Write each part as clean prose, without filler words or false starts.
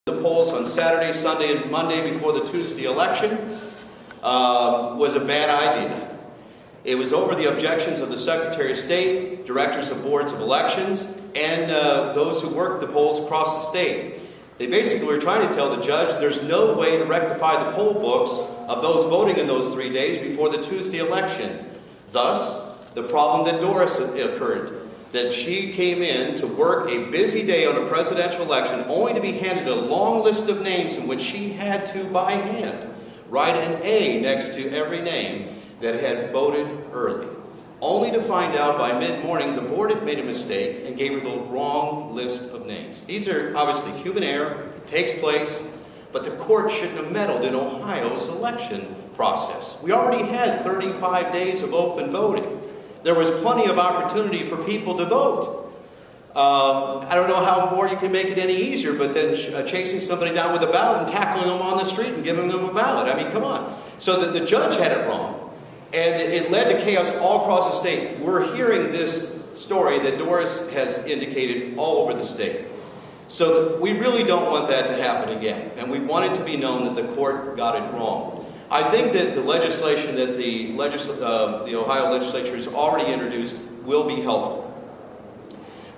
The polls on Saturday, Sunday, and Monday before the Tuesday election was a bad idea. It was over the objections of the Secretary of State, directors of boards of elections, and those who worked the polls across the state. They basically were trying to tell the judge there's no way to rectify the poll books of those voting in those 3 days before the Tuesday election. Thus, the problem that Doris occurred, that she came in to work a busy day on a presidential election only to be handed a long list of names in which she had to, by hand, write an A next to every name that had voted early, only to find out by mid-morning the board had made a mistake and gave her the wrong list of names. These are obviously human error, it takes place, but the court shouldn't have meddled in Ohio's election process. We already had 35 days of open voting. There was plenty of opportunity for people to vote. I don't know how more you can make it any easier, but then chasing somebody down with a ballot and tackling them on the street and giving them a ballot. I mean, come on. So the judge had it wrong. And it led to chaos all across the state. We're hearing this story that Doris has indicated all over the state. So we really don't want that to happen again. And we want it to be known that the court got it wrong. I think that the legislation that the Ohio legislature has already introduced will be helpful.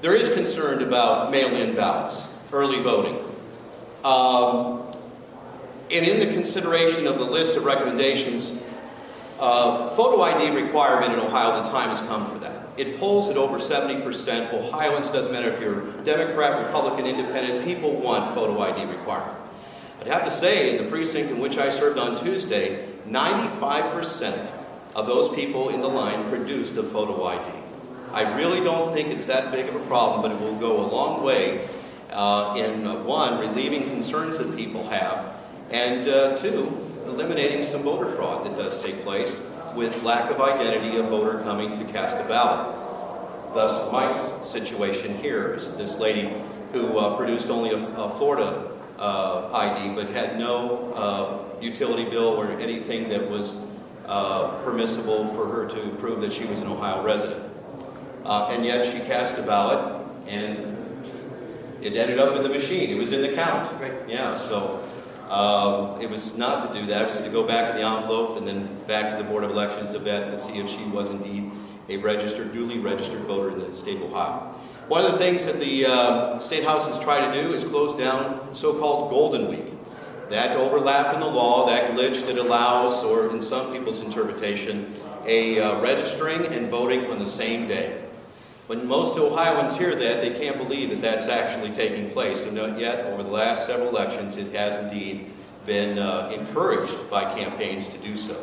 There is concern about mail-in ballots, early voting. And in the consideration of the list of recommendations, photo ID requirement in Ohio, the time has come for that. It polls at over 70%. Ohioans, doesn't matter if you're Democrat, Republican, Independent, people want photo ID requirement. I'd have to say, in the precinct in which I served on Tuesday, 95% of those people in the line produced a photo ID. I really don't think it's that big of a problem, but it will go a long way in, one, relieving concerns that people have, and two, eliminating some voter fraud that does take place with lack of identity of voter coming to cast a ballot. Thus, Mike's situation here is this lady who produced only a Florida ID, but had no utility bill or anything that was permissible for her to prove that she was an Ohio resident. And yet she cast a ballot, and it ended up in the machine. It was in the count. Right. Yeah, so it was not to do that. It was to go back in the envelope and then back to the Board of Elections to vet to see if she was indeed a duly registered voter in the state of Ohio. One of the things that the State House has tried to do is close down so-called Golden Week. That overlap in the law, that glitch that allows, or in some people's interpretation, a registering and voting on the same day. When most Ohioans hear that, they can't believe that that's actually taking place. And yet, over the last several elections, it has indeed been encouraged by campaigns to do so.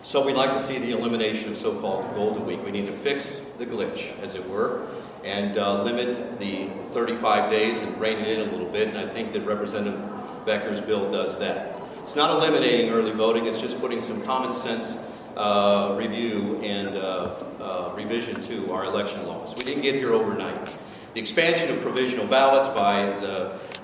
So we'd like to see the elimination of so-called Golden Week. We need to fix the glitch, as it were, and limit the 35 days and rein it in a little bit, and I think that Representative Becker's bill does that. It's not eliminating early voting, it's just putting some common sense review and revision to our election laws. We didn't get here overnight. The expansion of provisional ballots by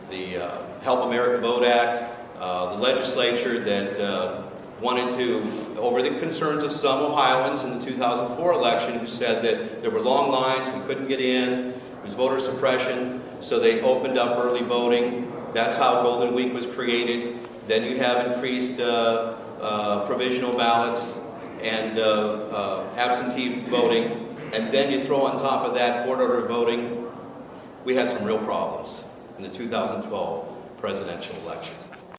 the Help America Vote Act, the legislature that wanted to, over the concerns of some Ohioans in the 2004 election who said that there were long lines, we couldn't get in, it was voter suppression, so they opened up early voting. That's how Golden Week was created. Then you have increased provisional ballots and absentee voting, and then you throw on top of that court order voting. We had some real problems in the 2012 presidential election.